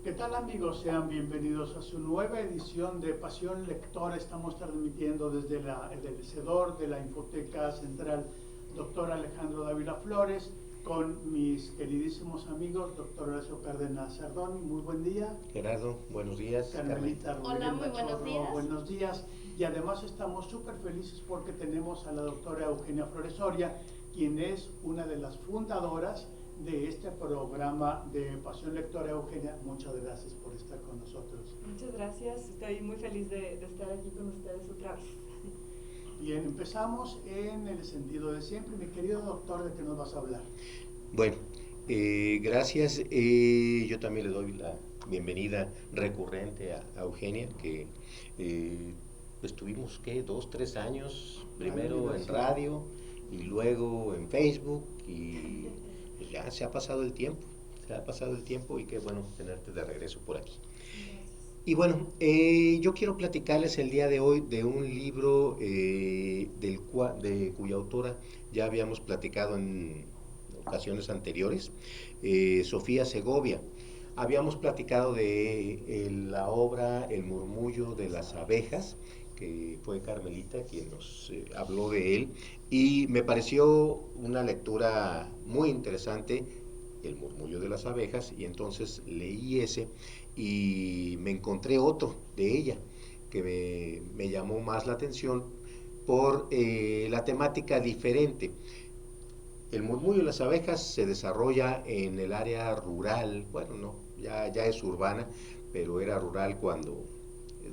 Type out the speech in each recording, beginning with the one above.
¿Qué tal, amigos? Sean bienvenidos a su nueva edición de Pasión Lectora. Estamos transmitiendo desde el Ecedor de la Infoteca Central Doctor Alejandro Dávila Flores con mis queridísimos amigos, doctor Horacio Cárdenas Sardón. Muy buen día. Gerardo, buenos días. Carmelita Hola, Rodríguez muy buenos Machorro, días. buenos días. Y además estamos súper felices porque tenemos a la doctora Eugenia Flores Soria, quien es una de las fundadoras de este programa de Pasión Lectora. Eugenia, muchas gracias por estar con nosotros. Muchas gracias, estoy muy feliz de estar aquí con ustedes otra vez. Bien, empezamos en el sentido de siempre. Mi querido doctor, ¿de qué nos vas a hablar? Bueno, gracias. Yo también le doy la bienvenida recurrente a Eugenia, que estuvimos, ¿qué? 2, 3 años, primero en radio y luego en Facebook, y pues ya se ha pasado el tiempo, y qué bueno tenerte de regreso por aquí. Gracias. Y bueno, yo quiero platicarles el día de hoy de un libro de cuya autora ya habíamos platicado en ocasiones anteriores, Sofía Segovia. Habíamos platicado de la obra El murmullo de las abejas, que fue Carmelita quien nos habló de él, y me pareció una lectura muy interesante, El murmullo de las abejas, y entonces leí ese y me encontré otro de ella que me llamó más la atención por la temática diferente. El murmullo de las abejas se desarrolla en el área rural, bueno, no, ya es urbana, pero era rural cuando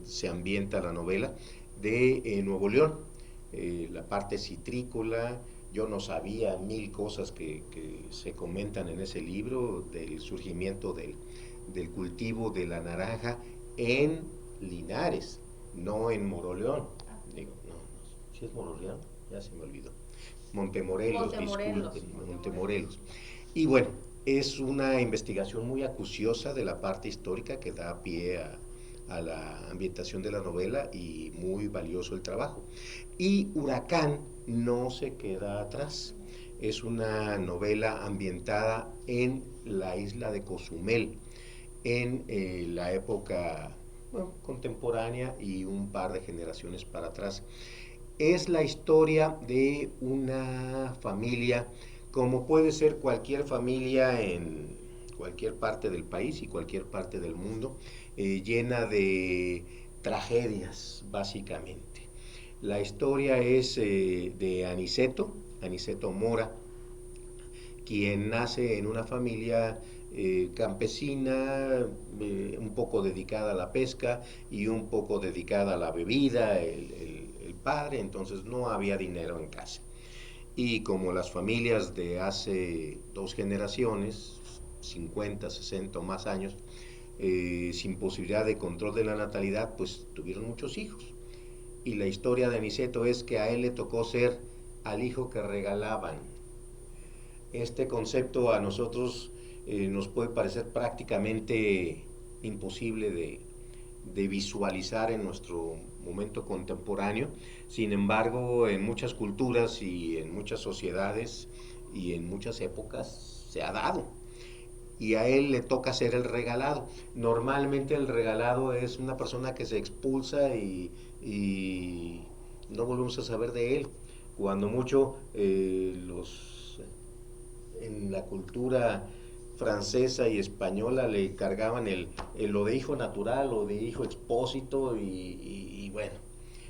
se ambienta la novela, de Nuevo León. La parte citrícola, yo no sabía mil cosas que se comentan en ese libro, del surgimiento del cultivo de la naranja en Linares, no en Moroleón. Digo, no, ¿sí es Moroleón? Ya se me olvidó. Montemorelos, Montemorelos. disculpen, Montemorelos. Y bueno, es una investigación muy acuciosa de la parte histórica que da pie a la ambientación de la novela, y muy valioso el trabajo. Y Huracán no se queda atrás. Es una novela ambientada en la isla de Cozumel, en la época, bueno, contemporánea y un par de generaciones para atrás. Es la historia de una familia, como puede ser cualquier familia en cualquier parte del país y cualquier parte del mundo, llena de tragedias, básicamente. La historia es de Aniceto Mora, quien nace en una familia campesina, un poco dedicada a la pesca y un poco dedicada a la bebida, el padre, entonces no había dinero en casa. Y como las familias de hace 2 generaciones, 50, 60 o más años, sin posibilidad de control de la natalidad, pues tuvieron muchos hijos. Y la historia de Aniceto es que a él le tocó ser al hijo que regalaban. Este concepto a nosotros nos puede parecer prácticamente imposible de visualizar en nuestro momento contemporáneo. Sin embargo, en muchas culturas y en muchas sociedades y en muchas épocas se ha dado. Y a él le toca ser el regalado. Normalmente el regalado es una persona que se expulsa y no volvemos a saber de él. Cuando mucho en la cultura francesa y española le cargaban el lo de hijo natural o de hijo expósito, y bueno,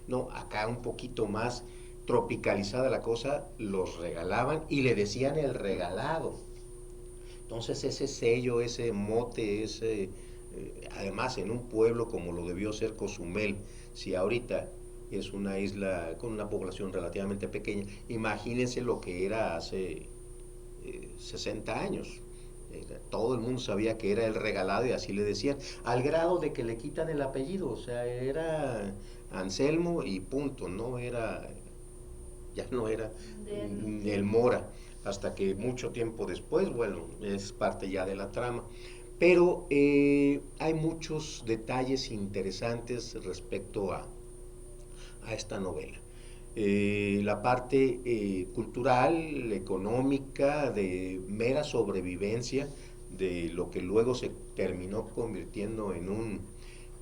no, acá un poquito más tropicalizada la cosa, los regalaban y le decían el regalado. Entonces ese sello, ese mote, además en un pueblo como lo debió ser Cozumel, si ahorita es una isla con una población relativamente pequeña, imagínense lo que era hace 60 años. Todo el mundo sabía que era el regalado y así le decían, al grado de que le quitan el apellido, o sea, era Anselmo y punto, ya no era el Mora, hasta que mucho tiempo después, bueno, es parte ya de la trama. Pero hay muchos detalles interesantes respecto a esta novela. La parte cultural, económica, de mera sobrevivencia de lo que luego se terminó convirtiendo en un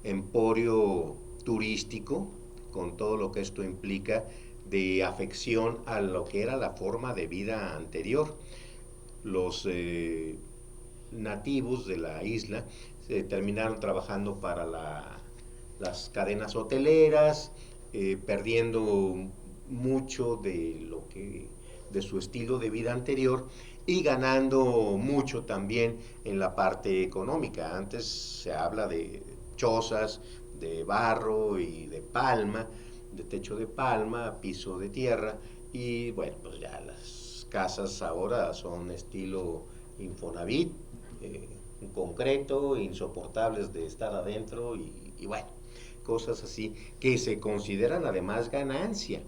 emporio turístico, con todo lo que esto implica de afección a lo que era la forma de vida anterior. Los nativos de la isla terminaron trabajando para las cadenas hoteleras, perdiendo mucho de su estilo de vida anterior y ganando mucho también en la parte económica. Antes se habla de chozas de barro y de palma, de techo de palma, piso de tierra, y bueno, pues ya las casas ahora son estilo Infonavit, concreto, insoportables de estar adentro y bueno, cosas así que se consideran además ganancia.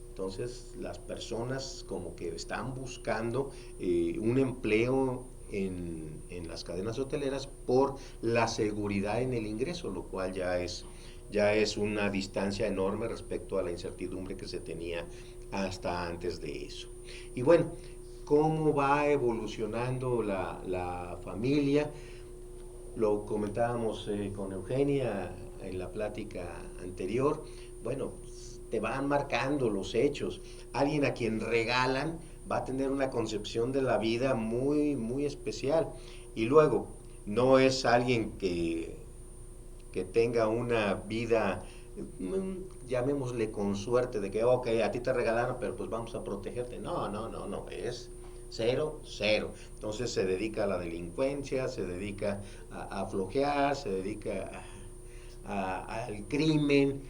Entonces las personas como que están buscando un empleo en las cadenas hoteleras por la seguridad en el ingreso, lo cual ya es una distancia enorme respecto a la incertidumbre que se tenía hasta antes de eso. Y bueno, ¿cómo va evolucionando la familia? Lo comentábamos con Eugenia en la plática anterior. Bueno, te van marcando los hechos. Alguien a quien regalan va a tener una concepción de la vida muy, muy especial. Y luego, no es alguien que tenga una vida, llamémosle con suerte, de que, ok, a ti te regalaron, pero pues vamos a protegerte. No, es cero, cero. Entonces se dedica a la delincuencia, se dedica a flojear, se dedica al crimen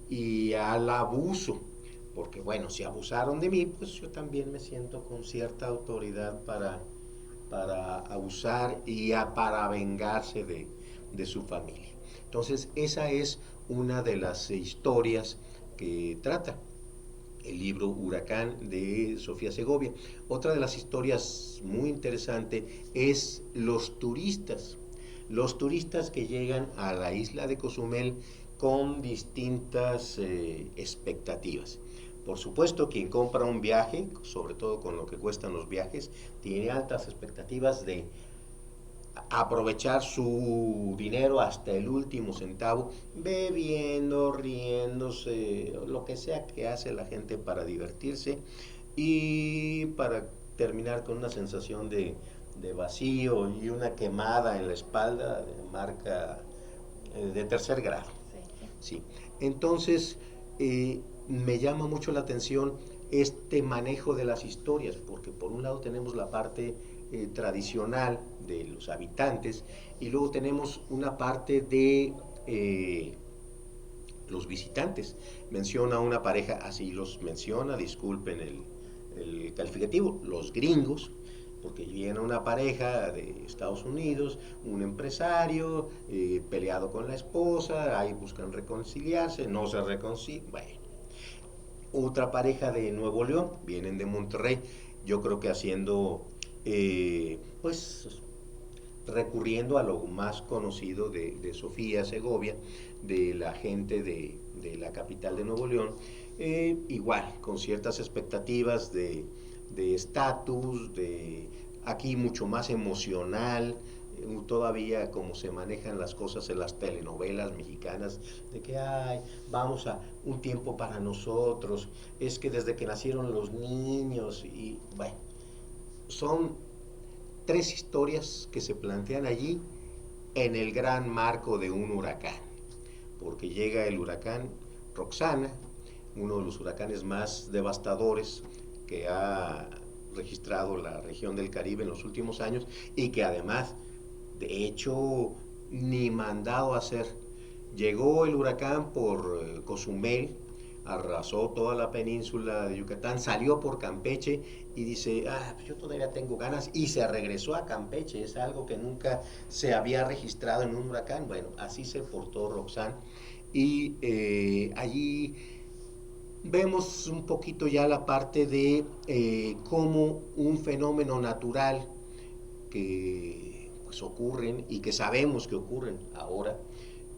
y al abuso. Porque bueno, si abusaron de mí, pues yo también me siento con cierta autoridad para abusar y para vengarse de su familia. Entonces, esa es una de las historias que trata el libro Huracán de Sofía Segovia. Otra de las historias muy interesante es los turistas que llegan a la isla de Cozumel con distintas expectativas. Por supuesto, quien compra un viaje, sobre todo con lo que cuestan los viajes, tiene altas expectativas de aprovechar su dinero hasta el último centavo, bebiendo, riéndose, lo que sea que hace la gente para divertirse y para terminar con una sensación de vacío y una quemada en la espalda de marca de tercer grado. Sí. Entonces, me llama mucho la atención este manejo de las historias, porque por un lado tenemos la parte tradicional de los habitantes y luego tenemos una parte de los visitantes. Menciona una pareja, así los menciona, disculpen el calificativo, los gringos, porque viene una pareja de Estados Unidos, un empresario peleado con la esposa, ahí buscan reconciliarse, no se reconcilian, bueno. Otra pareja de Nuevo León, vienen de Monterrey, yo creo que haciendo, pues, recurriendo a lo más conocido de Sofía Segovia, de la gente de la capital de Nuevo León, igual, con ciertas expectativas de estatus, de aquí mucho más emocional, todavía como se manejan las cosas en las telenovelas mexicanas, de que ay, vamos a un tiempo para nosotros, es que desde que nacieron los niños, y bueno, son 3 historias que se plantean allí en el gran marco de un huracán, porque llega el huracán Roxana, uno de los huracanes más devastadores que ha registrado la región del Caribe en los últimos años y que además, de hecho, ni mandado a hacer. Llegó el huracán por Cozumel, arrasó toda la península de Yucatán, salió por Campeche y dice, pues yo todavía tengo ganas, y se regresó a Campeche. Es algo que nunca se había registrado en un huracán. Bueno, así se portó Roxanne, y allí vemos un poquito ya la parte de cómo un fenómeno natural que pues ocurren y que sabemos que ocurren ahora,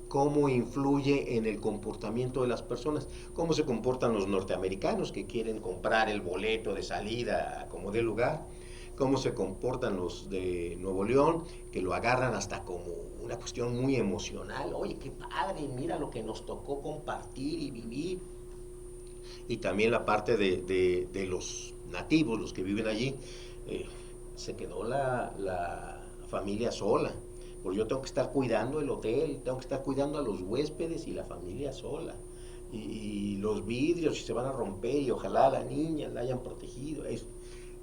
cómo influye en el comportamiento de las personas, cómo se comportan los norteamericanos que quieren comprar el boleto de salida como de lugar, cómo se comportan los de Nuevo León, que lo agarran hasta como una cuestión muy emocional. Oye, qué padre, mira lo que nos tocó compartir y vivir. Y también la parte de los nativos, los que viven allí, eh, se quedó la familia sola. Porque yo tengo que estar cuidando el hotel, tengo que estar cuidando a los huéspedes y la familia sola. Y los vidrios si se van a romper y ojalá la niña la hayan protegido.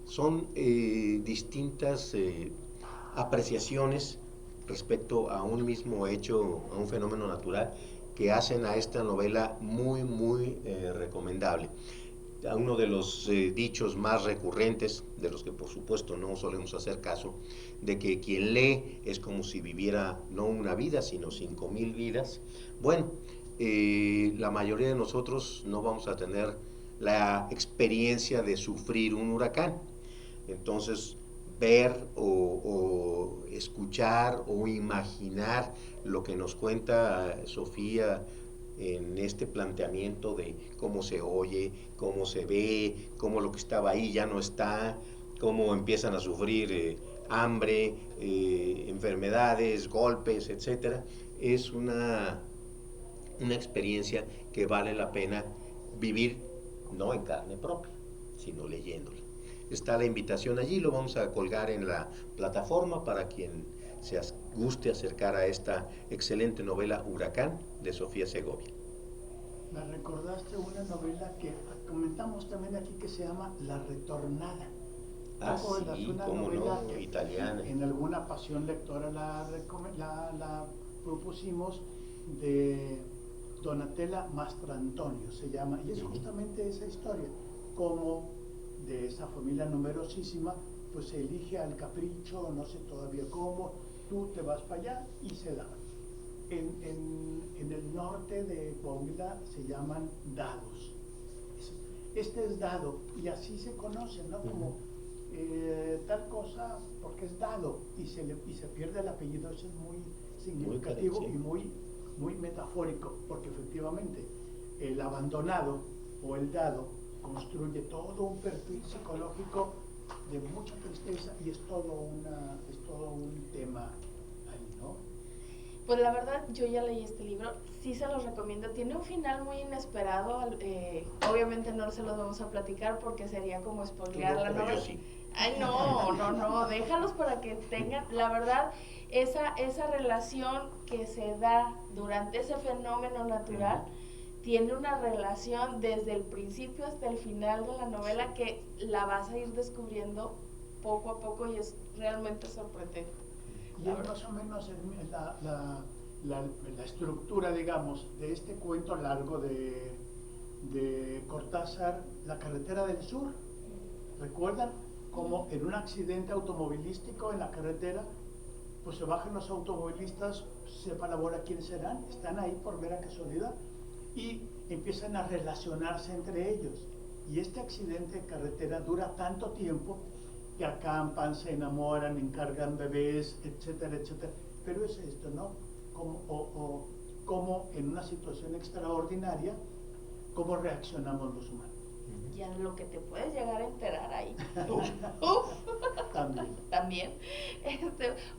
Son distintas apreciaciones respecto a un mismo hecho, a un fenómeno natural, que hacen a esta novela muy, muy recomendable. Uno de los dichos más recurrentes, de los que por supuesto no solemos hacer caso, de que quien lee es como si viviera no una vida, sino 5,000 vidas. Bueno, la mayoría de nosotros no vamos a tener la experiencia de sufrir un huracán. Entonces, ver o escuchar o imaginar lo que nos cuenta Sofía en este planteamiento de cómo se oye, cómo se ve, cómo lo que estaba ahí ya no está, cómo empiezan a sufrir hambre, enfermedades, golpes, etcétera, es una experiencia que vale la pena vivir, no en carne propia, sino leyéndola. Está la invitación allí, lo vamos a colgar en la plataforma para quien se guste acercar a esta excelente novela Huracán de Sofía Segovia. Me recordaste una novela que comentamos también aquí que se llama La Retornada. Sí, cómo no, italiana. En alguna pasión lectora la propusimos, de Donatella Mastrantonio se llama, y es justamente esa historia, como de esa familia numerosísima, pues se elige al capricho, no sé todavía cómo, tú te vas para allá y se da. En el norte de Coahuila se llaman dados. Este es dado, y así se conoce, ¿no? Como tal cosa, porque es dado, y se pierde el apellido. Eso es muy significativo y muy metafórico, porque efectivamente el abandonado o el dado construye todo un perfil psicológico de mucha tristeza, y es todo un tema ahí, ¿no? Pues la verdad, yo ya leí este libro, sí se los recomiendo. Tiene un final muy inesperado, obviamente no se los vamos a platicar porque sería como spoilear la novela. Yo sí. Ay, no, déjalos para que tengan, la verdad, esa relación que se da durante ese fenómeno natural, tiene una relación desde el principio hasta el final de la novela que la vas a ir descubriendo poco a poco y es realmente sorprendente. Y es más o menos la estructura, digamos, de este cuento largo de Cortázar, La Carretera del Sur. ¿Recuerdan? Como en un accidente automovilístico en la carretera, pues se bajan los automovilistas, sepa la bola quiénes serán, están ahí por mera casualidad, y empiezan a relacionarse entre ellos. Y este accidente de carretera dura tanto tiempo que acampan, se enamoran, encargan bebés, etcétera, etcétera. Pero es esto, ¿no? Como en una situación extraordinaria, cómo reaccionamos los humanos. Y a lo que te puedes llegar a enterar ahí. También.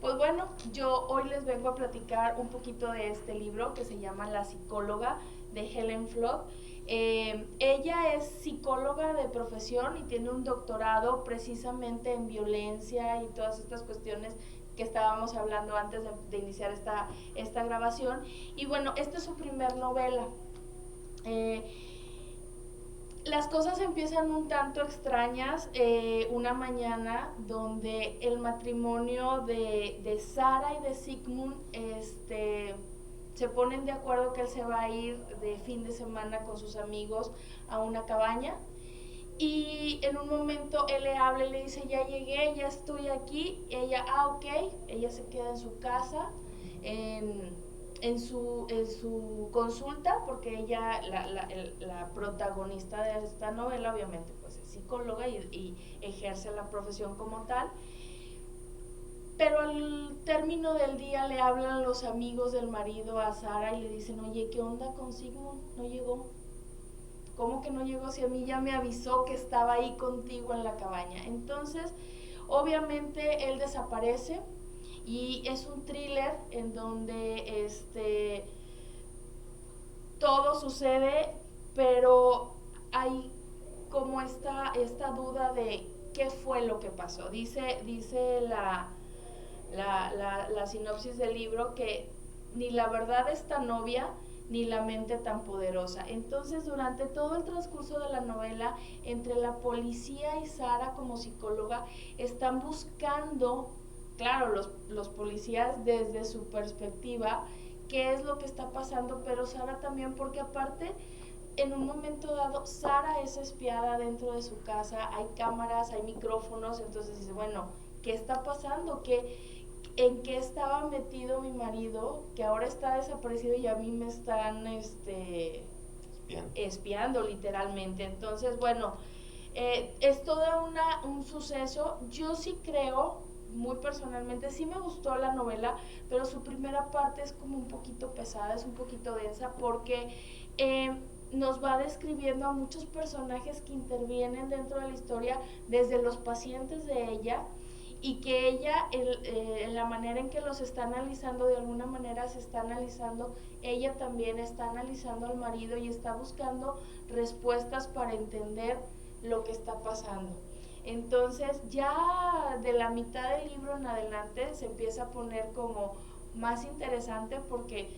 Pues bueno, yo hoy les vengo a platicar un poquito de este libro que se llama La psicóloga, de Helen Flood. Ella es psicóloga de profesión y tiene un doctorado precisamente en violencia y todas estas cuestiones que estábamos hablando antes de iniciar esta grabación. Y bueno, esta es su primer novela. Las cosas empiezan un tanto extrañas una mañana donde el matrimonio de Sara y de Sigmund se ponen de acuerdo que él se va a ir de fin de semana con sus amigos a una cabaña, y en un momento él le habla y le dice: ya llegué, ya estoy aquí. Ella, ok, ella se queda en su casa, en su consulta, porque ella, la protagonista de esta novela, obviamente pues es psicóloga y ejerce la profesión como tal. Pero al término del día le hablan los amigos del marido a Sara y le dicen: oye, ¿qué onda con Sigmund? ¿No llegó? ¿Cómo que no llegó si a mí ya me avisó que estaba ahí contigo en la cabaña? Entonces, Obviamente él desaparece y es un thriller en donde todo sucede, pero hay como esta duda de qué fue lo que pasó. Dice la sinopsis del libro que ni la verdad es tan obvia ni la mente tan poderosa. Entonces, durante todo el transcurso de la novela, entre la policía y Sara como psicóloga, están buscando, claro, los policías desde su perspectiva, qué es lo que está pasando, pero Sara también, porque aparte, en un momento dado, Sara es espiada dentro de su casa, hay cámaras, hay micrófonos, entonces dice, bueno, ¿qué está pasando? ¿En qué estaba metido mi marido, que ahora está desaparecido y a mí me están espiando literalmente? Entonces, bueno, es todo un suceso. Yo sí creo, muy personalmente, sí me gustó la novela, pero su primera parte es como un poquito pesada, es un poquito densa, porque nos va describiendo a muchos personajes que intervienen dentro de la historia, desde los pacientes de ella, y que ella, en la manera en que los está analizando, de alguna manera se está analizando, ella también está analizando al marido y está buscando respuestas para entender lo que está pasando. Entonces, ya de la mitad del libro en adelante se empieza a poner como más interesante, porque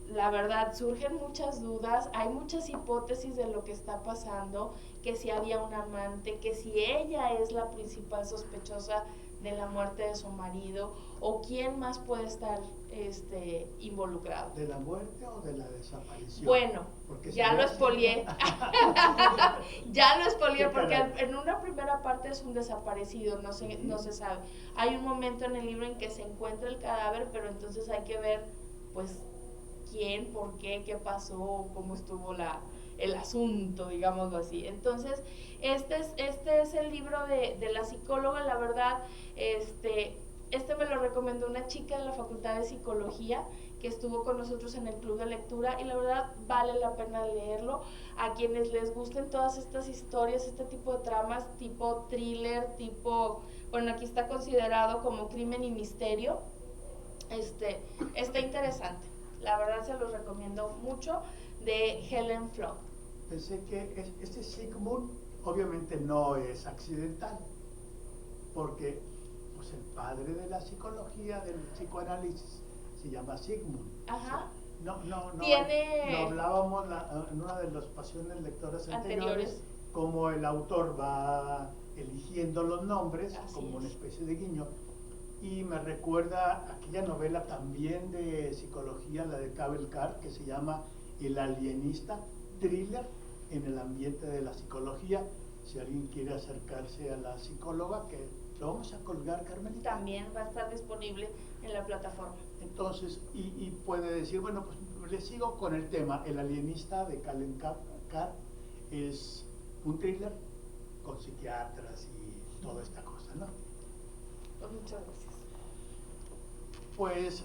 la verdad surgen muchas dudas, hay muchas hipótesis de lo que está pasando, que si había un amante, que si ella es la principal sospechosa de la muerte de su marido, o quién más puede estar involucrado. ¿De la muerte o de la desaparición? Bueno, ya lo espolié. Ya lo espolié, porque en una primera parte es un desaparecido, no se sabe. Hay un momento en el libro en que se encuentra el cadáver, pero entonces hay que ver, pues, quién, por qué, qué pasó, cómo estuvo el asunto, digámoslo así. Entonces, este es el libro de la psicóloga. La verdad, me lo recomendó una chica de la Facultad de Psicología que estuvo con nosotros en el club de lectura, y la verdad vale la pena leerlo. A quienes les gusten todas estas historias, este tipo de tramas, tipo thriller, bueno, aquí está considerado como crimen y misterio, está interesante. La verdad se los recomiendo mucho, de Helen Flock. Pensé que este Sigmund obviamente no es accidental, porque pues, el padre de la psicología, del psicoanálisis, se llama Sigmund. Ajá. O sea, no Tiene... lo hablábamos en una de las pasiones lectoras anteriores, como el autor va eligiendo los nombres, así como es. una especie de guiño. Y me recuerda aquella novela también de psicología, la de Cable Car, que se llama El alienista, thriller en el ambiente de la psicología. Si alguien quiere acercarse a la psicóloga, que lo vamos a colgar, Carmelita. También va a estar disponible en la plataforma. Entonces, y puede decir, bueno, pues le sigo con el tema. El alienista de Cable Car es un thriller con psiquiatras y toda esta cosa, ¿no? Pues muchas gracias. Pues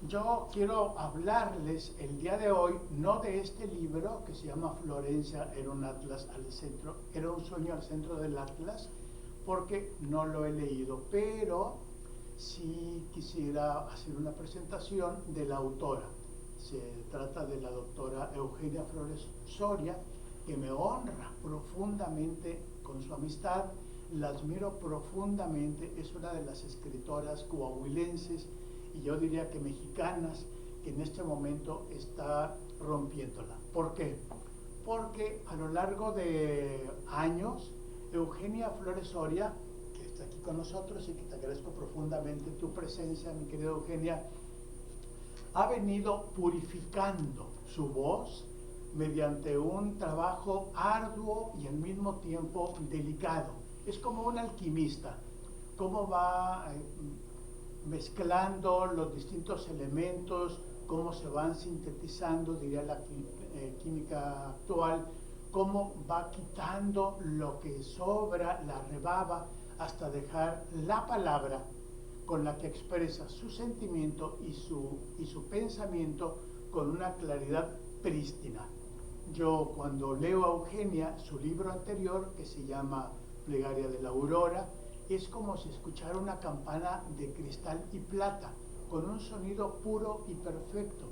yo quiero hablarles el día de hoy, no de este libro que se llama Florencia era un Atlas al centro, era un sueño al centro del Atlas, porque no lo he leído, pero sí quisiera hacer una presentación de la autora. Se trata de la doctora Eugenia Flores Soria, que me honra profundamente con su amistad. La admiro profundamente, es una de las escritoras coahuilenses y yo diría que mexicanas, que en este momento está rompiéndola. ¿Por qué? Porque a lo largo de años, Eugenia Flores Soria, que está aquí con nosotros y que te agradezco profundamente tu presencia, mi querida Eugenia, ha venido purificando su voz mediante un trabajo arduo y al mismo tiempo delicado. Es como un alquimista, cómo va mezclando los distintos elementos, cómo se van sintetizando, diría la química actual, cómo va quitando lo que sobra, la rebaba, hasta dejar la palabra con la que expresa su sentimiento y su pensamiento con una claridad prístina. Yo cuando leo a Eugenia, su libro anterior, que se llama Plegaria de la Aurora, es como si escuchara una campana de cristal y plata, con un sonido puro y perfecto.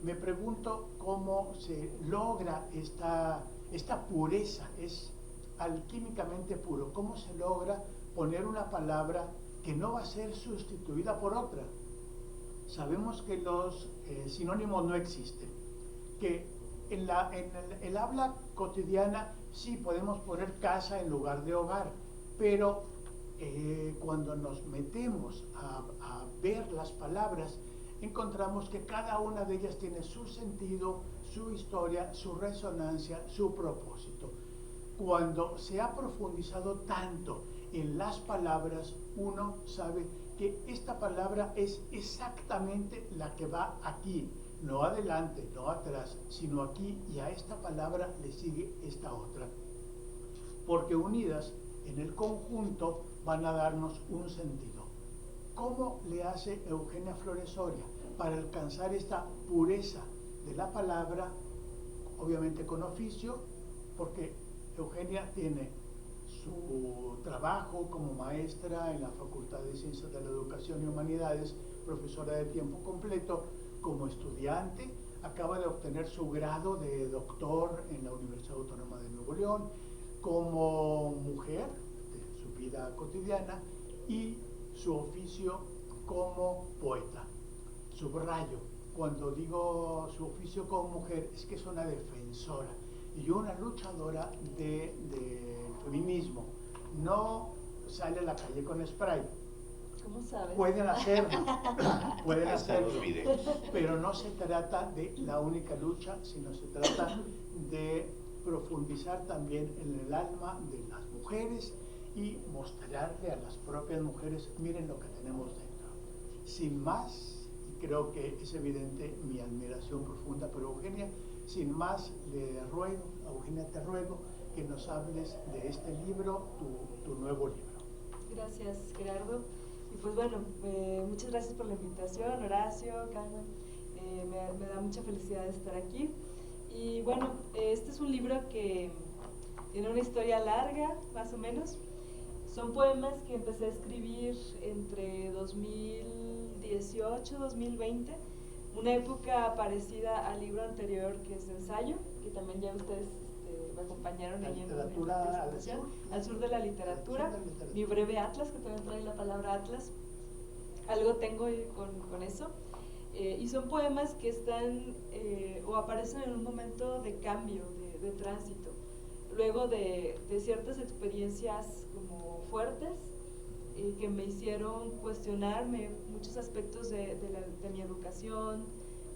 Me pregunto cómo se logra esta pureza, es alquímicamente puro, cómo se logra poner una palabra que no va a ser sustituida por otra. Sabemos que los sinónimos no existen, que en el habla cotidiana sí podemos poner casa en lugar de hogar, pero cuando nos metemos a ver las palabras, encontramos que cada una de ellas tiene su sentido, su historia, su resonancia, su propósito. Cuando se ha profundizado tanto en las palabras, uno sabe que esta palabra es exactamente la que va aquí, no adelante, no atrás, sino aquí, y a esta palabra le sigue esta otra. Porque unidas en el conjunto van a darnos un sentido. ¿Cómo le hace Eugenia Flores Soria para alcanzar esta pureza de la palabra? Obviamente con oficio, porque Eugenia tiene su trabajo como maestra en la Facultad de Ciencias de la Educación y Humanidades, profesora de tiempo completo, como estudiante, acaba de obtener su grado de doctor en la Universidad Autónoma de Nuevo León, como mujer de su vida cotidiana y su oficio como poeta. Subrayo, cuando digo su oficio como mujer, es que es una defensora y una luchadora del feminismo. No sale a la calle con spray. ¿Cómo sabes? Pueden hacerlo, videos. pero no se trata de la única lucha, sino se trata de profundizar también en el alma de las mujeres y mostrarle a las propias mujeres, miren lo que tenemos dentro. Sin más, y creo que es evidente mi admiración profunda por Eugenia, sin más le ruego, Eugenia, te ruego que nos hables de este libro, tu nuevo libro. Gracias, Gerardo. Y pues bueno, muchas gracias por la invitación, Horacio, Carmen. Me da mucha felicidad estar aquí. Y bueno, este es un libro que tiene una historia larga, más o menos. Son poemas que empecé a escribir entre 2018 y 2020, una época parecida al libro anterior que es Ensayo, que también ya ustedes me acompañaron ahí en la presentación, Al sur de la literatura, mi breve atlas, que también trae la palabra atlas. Algo tengo con eso. Y son poemas que están o aparecen en un momento de cambio, de tránsito, luego de ciertas experiencias como fuertes que me hicieron cuestionarme muchos aspectos de mi educación,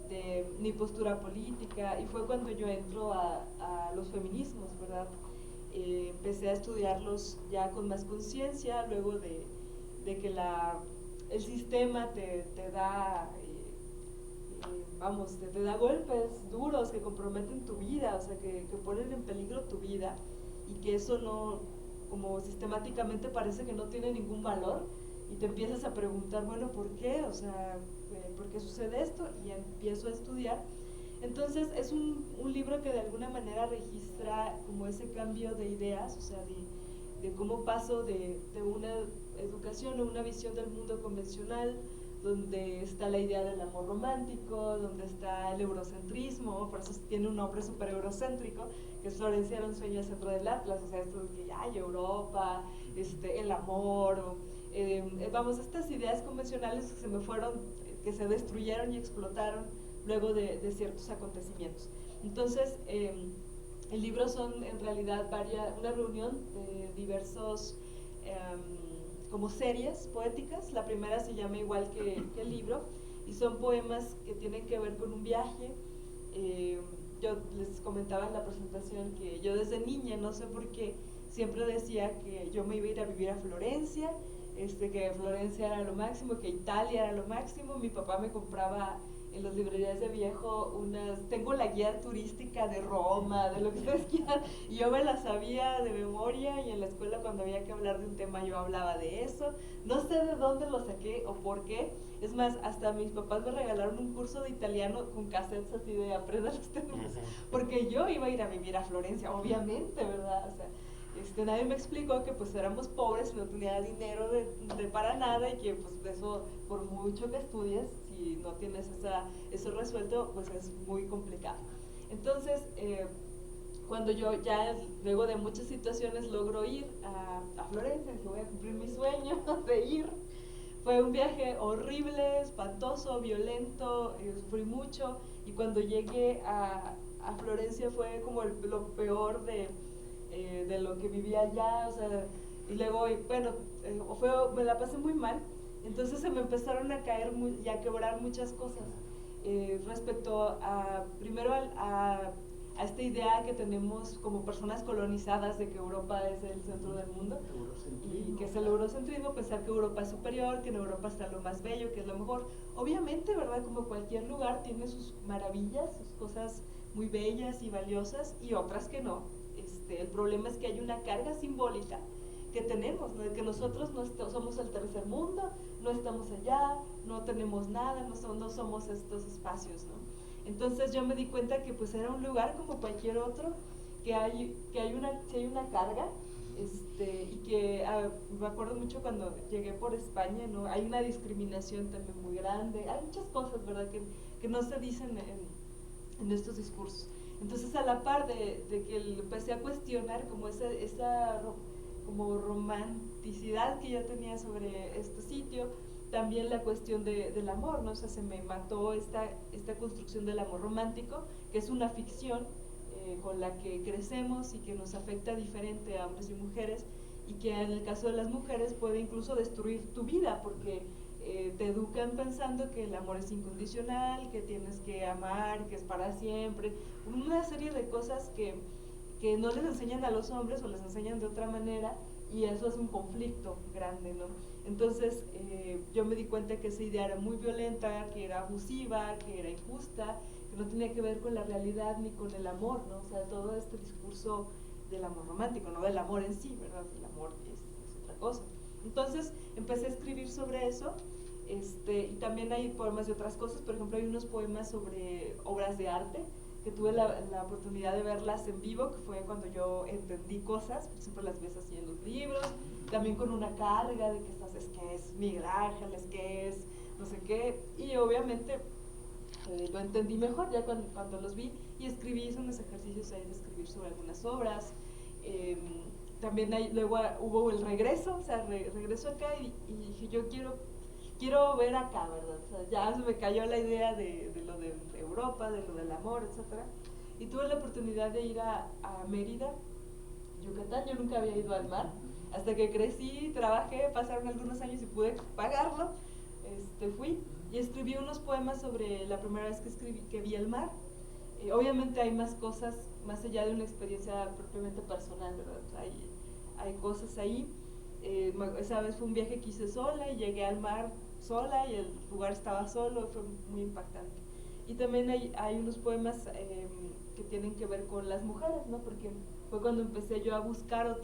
de mi postura política, y fue cuando yo entro a los feminismos, ¿verdad? Empecé a estudiarlos ya con más conciencia, luego de que el sistema te da te da golpes duros que comprometen tu vida, o sea, que ponen en peligro tu vida, y que eso no, como sistemáticamente parece que no tiene ningún valor, y te empiezas a preguntar, bueno, ¿por qué? O sea, ¿por qué sucede esto? Y empiezo a estudiar. Entonces es un libro que de alguna manera registra como ese cambio de ideas, o sea, de cómo paso de una educación o una visión del mundo convencional, donde está la idea del amor romántico, donde está el eurocentrismo, por eso tiene un nombre súper eurocéntrico, que es Florencia era un sueño al centro del Atlas, o sea, esto de que hay Europa, el amor, estas ideas convencionales que se me fueron, que se destruyeron y explotaron luego de ciertos acontecimientos. Entonces, el libro son en realidad una reunión de diversos como series poéticas. La primera se llama igual que el libro, y son poemas que tienen que ver con un viaje. Yo les comentaba en la presentación que yo desde niña, no sé por qué, siempre decía que yo me iba a ir a vivir a Florencia, que Florencia era lo máximo, que Italia era lo máximo. Mi papá me compraba en las librerías de viejo tengo la guía turística de Roma, de lo que ustedes quieran, y yo me la sabía de memoria, y en la escuela cuando había que hablar de un tema yo hablaba de eso. No sé de dónde lo saqué o por qué. Es más, hasta mis papás me regalaron un curso de italiano con cassettes así de aprender los temas, porque yo iba a ir a vivir a Florencia, obviamente, ¿verdad? O sea, nadie me explicó que pues éramos pobres y no tenía dinero de para nada y que pues eso, por mucho que estudies, si no tienes eso resuelto, pues es muy complicado. Entonces, cuando yo ya, luego de muchas situaciones, logro ir a Florencia, dije, voy a cumplir mi sueño de ir. Fue un viaje horrible, espantoso, violento, sufrí mucho, y cuando llegué a Florencia fue como lo peor de lo que vivía allá, o sea, y luego, bueno, me la pasé muy mal. Entonces se me empezaron a caer y a quebrar muchas cosas respecto primero a esta idea que tenemos como personas colonizadas de que Europa es el centro del mundo y que es el eurocentrismo, pensar que Europa es superior, que en Europa está lo más bello, que es lo mejor. Obviamente, ¿verdad? Como cualquier lugar tiene sus maravillas, sus cosas muy bellas y valiosas, y otras que no. El problema es que hay una carga simbólica que tenemos, ¿no? De que nosotros no somos el tercer mundo, no estamos allá, no tenemos nada, no somos estos espacios, ¿no? Entonces yo me di cuenta que pues era un lugar como cualquier otro, que si hay una carga, y que me acuerdo mucho cuando llegué por España, ¿no? Hay una discriminación también muy grande, hay muchas cosas, ¿verdad?, que no se dicen en estos discursos. Entonces, a la par de que empecé a cuestionar como esa como romanticidad que yo tenía sobre este sitio, también la cuestión del amor, ¿no? O sea, se me mató esta construcción del amor romántico, que es una ficción con la que crecemos y que nos afecta diferente a hombres y mujeres, y que en el caso de las mujeres puede incluso destruir tu vida, porque te educan pensando que el amor es incondicional, que tienes que amar, que es para siempre, una serie de cosas que no les enseñan a los hombres o les enseñan de otra manera, y eso es un conflicto grande, ¿no? Entonces yo me di cuenta que esa idea era muy violenta, que era abusiva, que era injusta, que no tenía que ver con la realidad ni con el amor, ¿no? O sea, todo este discurso del amor romántico, no del amor en sí, ¿verdad? El amor es otra cosa. Entonces empecé a escribir sobre eso, y también hay poemas de otras cosas. Por ejemplo, hay unos poemas sobre obras de arte, que tuve la oportunidad de verlas en vivo, que fue cuando yo entendí cosas, por ejemplo las ves así en los libros, también con una carga de que es que es Miguel Ángel, es que es no sé qué, y obviamente lo entendí mejor ya cuando los vi, y hice unos ejercicios ahí de escribir sobre algunas obras. También luego hubo el regreso, o sea, regreso acá y dije, yo quiero ver acá, ¿verdad? O sea, ya se me cayó la idea de lo de Europa, de lo del amor, etc. Y tuve la oportunidad de ir a Mérida, Yucatán. Yo nunca había ido al mar, hasta que crecí, trabajé, pasaron algunos años y pude pagarlo. Fui y escribí unos poemas sobre la primera vez que vi el mar. Obviamente hay más cosas, más allá de una experiencia propiamente personal, ¿verdad? Hay cosas ahí. Esa vez fue un viaje que hice sola y llegué al mar sola y el lugar estaba solo, fue muy impactante. Y también hay unos poemas que tienen que ver con las mujeres, ¿no? Porque fue cuando empecé yo a buscar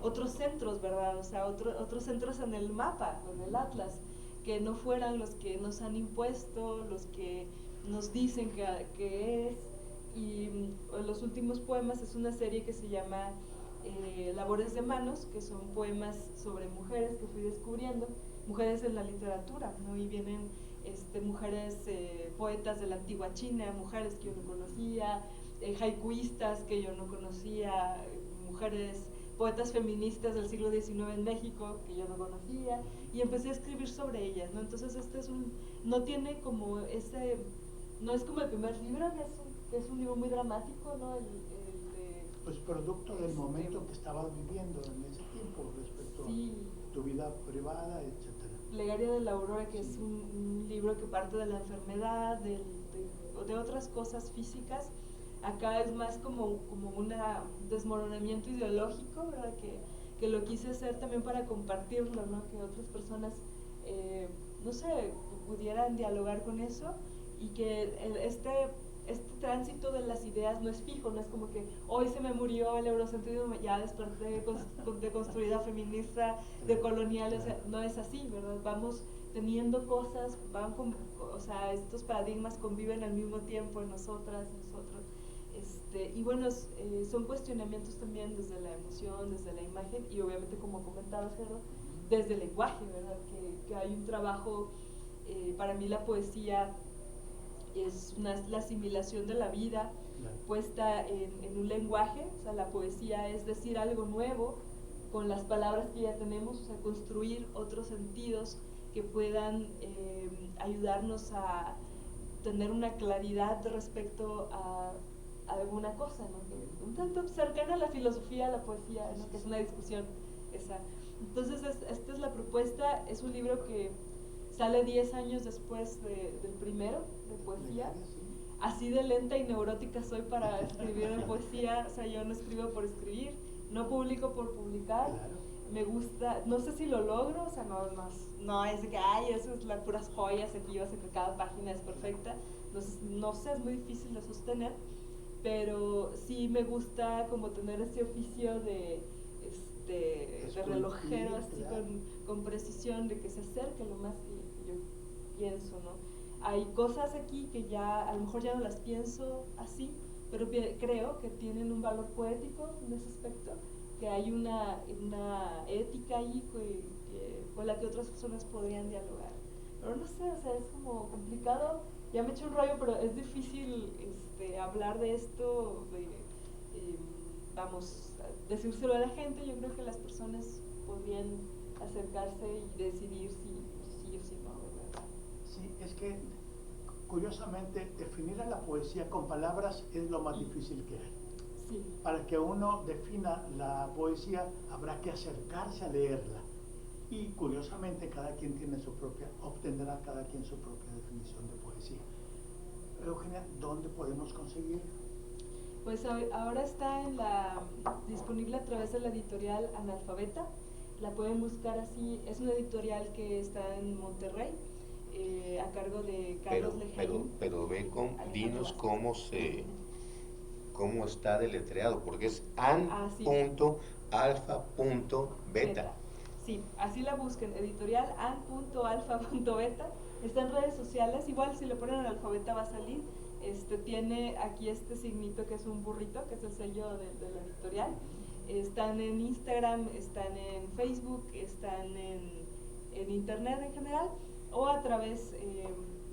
otros centros, ¿verdad? O sea, otros centros en el mapa, en el atlas, que no fueran los que nos han impuesto, los que nos dicen que es. Y los últimos poemas es una serie que se llama Labores de Manos, que son poemas sobre mujeres que fui descubriendo, mujeres en la literatura, ¿no? Y vienen mujeres poetas de la antigua China, mujeres que yo no conocía, haikuistas que yo no conocía, mujeres poetas feministas del siglo XIX en México que yo no conocía, y empecé a escribir sobre ellas, ¿no? Entonces no tiene como no es como el primer libro, que es un libro muy dramático, ¿no? Pues producto del momento que estabas viviendo en ese tiempo respecto a tu vida privada, etcétera. Plegaria de la Aurora, que es un libro que parte de la enfermedad, de otras cosas físicas. Acá es más como un desmoronamiento ideológico, ¿verdad? Que lo quise hacer también para compartirlo, ¿no? Que otras personas, no sé, pudieran dialogar con eso, y que este tránsito de las ideas no es fijo, no es como que hoy se me murió el eurocentrismo, ya desperté deconstruida feminista, decolonial, o sea, no es así, ¿verdad? Vamos teniendo cosas, o sea, estos paradigmas conviven al mismo tiempo en nosotras, nosotros. Y bueno, son cuestionamientos también desde la emoción, desde la imagen y obviamente, como comentabas, Gerardo, desde el lenguaje, ¿verdad? Que hay un trabajo, para mí la poesía es la asimilación de la vida puesta en un lenguaje. O sea, la poesía es decir algo nuevo con las palabras que ya tenemos, o sea, construir otros sentidos que puedan ayudarnos a tener una claridad respecto a alguna cosa, ¿no? Que un tanto cercana a la filosofía, a la poesía, ¿no? Que es una discusión esa. Entonces, esta es la propuesta. Es un libro que sale 10 años después del primero, de poesía. Así de lenta y neurótica soy para escribir en poesía. O sea, yo no escribo por escribir, no publico por publicar. Me gusta, no sé si lo logro, o sea, no es de que, ay, eso es las puras joyas aquí, o sea, que cada página es perfecta. No sé, es muy difícil de sostener, pero sí me gusta como tener ese oficio de relojero, así con precisión, de que se acerque lo más que yo pienso, ¿no? Hay cosas aquí que ya, a lo mejor ya no las pienso así, pero creo que tienen un valor poético en ese aspecto, que hay una ética ahí con la que otras personas podrían dialogar. Pero no sé, o sea, es como complicado. Ya me he hecho un rollo, pero es difícil hablar de esto, vamos, decírselo a la gente. Yo creo que las personas podrían acercarse y decidir si sí o si no, ¿verdad? Sí, es que curiosamente definir a la poesía con palabras es lo más difícil que hay. Sí. Para que uno defina la poesía habrá que acercarse a leerla. Y curiosamente cada quien obtendrá cada quien su propia definición de poesía. Eugenia, ¿dónde podemos conseguir? Pues ahora está disponible a través de la editorial Analfabeta. La pueden buscar así. Es una editorial que está en Monterrey, a cargo de Carlos Lejaín. Pero dinos cómo está deletreado, porque es an.alfa.beta. Sí, así la busquen, editorial an.alfa.beta. Está en redes sociales, igual si le ponen Analfabeta va a salir. Tiene aquí este signito que es un burrito, que es el sello de la editorial. Están en Instagram, están en Facebook, están en internet en general, o a través,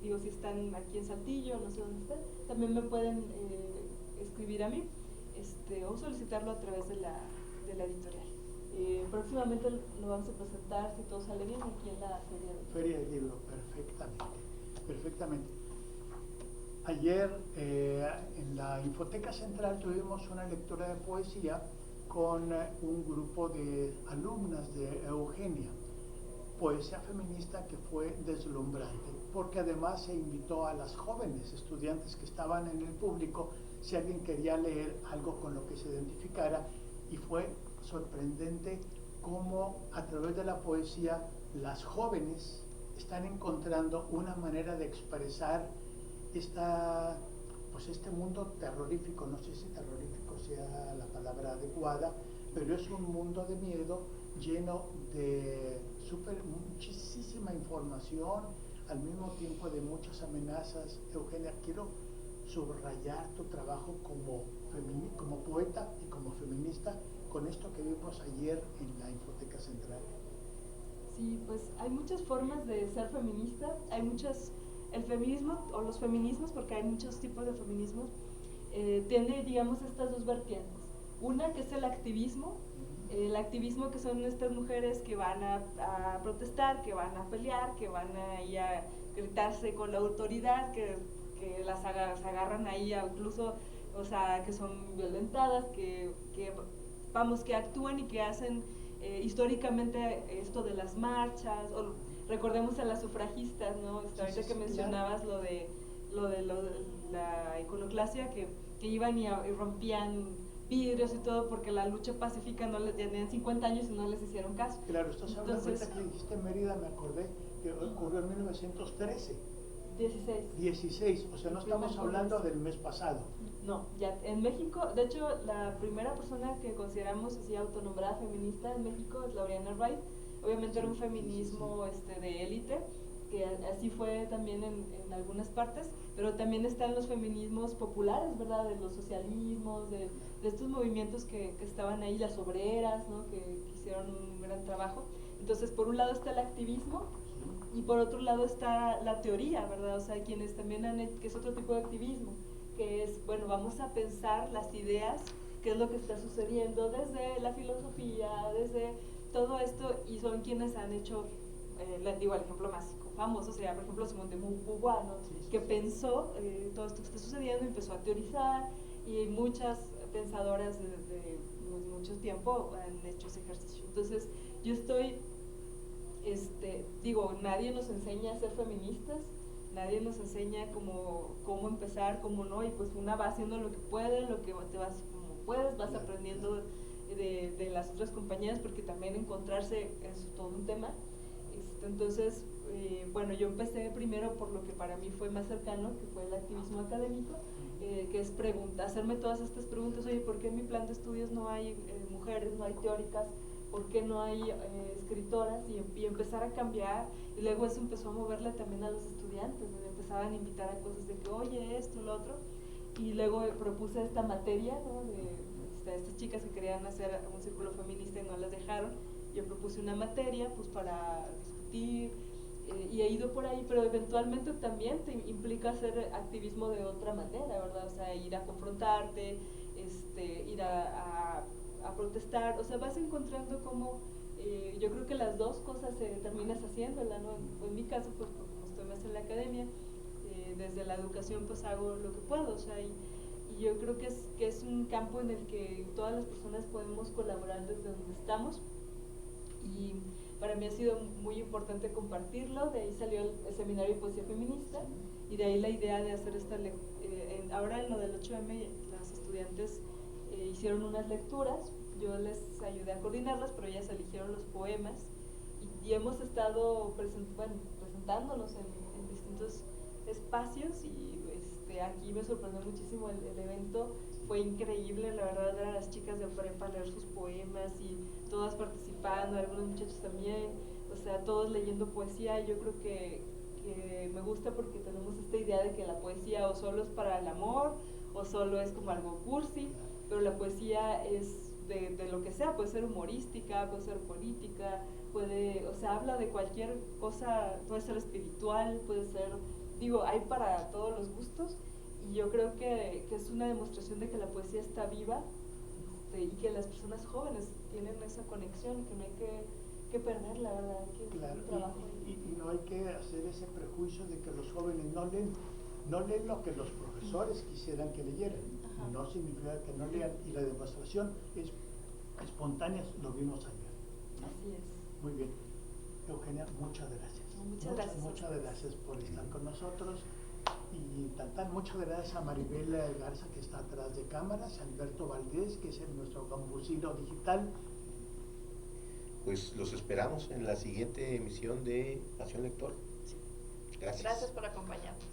si están aquí en Saltillo, no sé dónde estén, también me pueden escribir a mí, o solicitarlo a través de la editorial. Próximamente lo vamos a presentar, si todo sale bien, aquí en la Feria del Libro. Perfectamente. Ayer en la Infoteca Central tuvimos una lectura de poesía con un grupo de alumnas de Eugenia. Poesía feminista que fue deslumbrante, porque además se invitó a las jóvenes estudiantes que estaban en el público si alguien quería leer algo con lo que se identificara, y fue sorprendente cómo a través de la poesía las jóvenes están encontrando una manera de expresar este mundo terrorífico. No sé si terrorífico sea la palabra adecuada, pero es un mundo de miedo lleno de muchísima información, al mismo tiempo de muchas amenazas. Eugenia, quiero subrayar tu trabajo como poeta y como feminista con esto que vimos ayer en la Infoteca Central. Sí, pues hay muchas formas de ser feminista, el feminismo o los feminismos, porque hay muchos tipos de feminismos, tiene, digamos, estas dos vertientes. Una que es el activismo que son estas mujeres que van a protestar, que van a pelear, que van a ir a gritarse con la autoridad, que se agarran ahí incluso, o sea, que son violentadas, que actúan y que hacen históricamente esto de las marchas, o recordemos a las sufragistas, ¿no? Ahorita que mencionabas lo de la iconoclasia, que iban y rompían vidrios y todo porque la lucha pacífica no les tenían 50 años y no les hicieron caso. Claro, estás hablando, ahorita que dijiste Mérida, me acordé que ocurrió en 1913. 16, o sea, no estamos hablando del mes pasado. No, ya en México, de hecho, la primera persona que consideramos así autonombrada feminista en México es Laureana Wright. Obviamente era un feminismo de élite, que así fue también en algunas partes, pero también están los feminismos populares, ¿verdad? De los socialismos, de estos movimientos que estaban ahí, las obreras, ¿no? Que hicieron un gran trabajo. Entonces, por un lado está el activismo y por otro lado está la teoría, ¿verdad? O sea, quienes también han hecho, que es otro tipo de activismo, que es, bueno, vamos a pensar las ideas, qué es lo que está sucediendo desde la filosofía, desde todo esto, y son quienes han hecho, digo, el ejemplo más famoso sería, por ejemplo, Simone de Beauvoir, ¿no? Que pensó todo esto que está sucediendo, empezó a teorizar, y muchas pensadoras de mucho tiempo han hecho ese ejercicio. Entonces, yo estoy, digo, nadie nos enseña a ser feministas, nadie nos enseña cómo empezar, cómo no, y pues una va haciendo lo que puede, lo que te vas como puedes, vas aprendiendo de las otras compañeras, porque también encontrarse es todo un tema. Entonces, bueno, yo empecé primero por lo que para mí fue más cercano, que fue el activismo académico, que es hacerme todas estas preguntas. Oye, ¿por qué en mi plan de estudios no hay mujeres, no hay teóricas? ¿Por qué no hay escritoras? Y empezar a cambiar, y luego eso empezó a moverle también a los estudiantes, me empezaban a invitar a cosas de que, oye, esto, lo otro, y luego propuse esta materia, ¿no? De estas chicas que querían hacer un círculo feminista y no las dejaron. Yo propuse una materia pues para discutir, y he ido por ahí, pero eventualmente también te implica hacer activismo de otra manera, ¿verdad? O sea, ir a confrontarte, ir a protestar, o sea, vas encontrando como, yo creo que las dos cosas terminas haciéndolas, ¿no? En mi caso, pues como estoy más en la academia, desde la educación pues hago lo que puedo, o sea, y yo creo que es un campo en el que todas las personas podemos colaborar desde donde estamos, y para mí ha sido muy importante compartirlo. De ahí salió el seminario de poesía feminista, y de ahí la idea de hacer ahora en lo del 8M las estudiantes hicieron unas lecturas, yo les ayudé a coordinarlas, pero ellas eligieron los poemas, y hemos estado presentándonos en distintos espacios, y aquí me sorprendió muchísimo el evento. Fue increíble, la verdad, ver a las chicas de prepa leer sus poemas, y todas participando, algunos muchachos también, o sea, todos leyendo poesía. Y yo creo que me gusta porque tenemos esta idea de que la poesía o solo es para el amor, o solo es como algo cursi, pero la poesía es de lo que sea, puede ser humorística, puede ser política, o sea, habla de cualquier cosa, puede ser espiritual, puede ser, digo, hay para todos los gustos. Y yo creo que es una demostración de que la poesía está viva, y que las personas jóvenes tienen esa conexión, que no hay que perderla, ¿verdad? Hay que claro, trabajo. Y no hay que hacer ese prejuicio de que los jóvenes no leen lo que los profesores quisieran que leyeran. Ajá. No significa que no lean, y la demostración es espontánea, lo vimos ayer, ¿no? Así es. Muy bien. Eugenia, muchas gracias. Muchas gracias. Muchas gracias por estar con nosotros. Y muchas gracias a Maribel Garza, que está atrás de cámaras, a Alberto Valdés, que es nuestro gambusino digital. Pues los esperamos en la siguiente emisión de Pasión Lector. Gracias. Gracias por acompañarnos.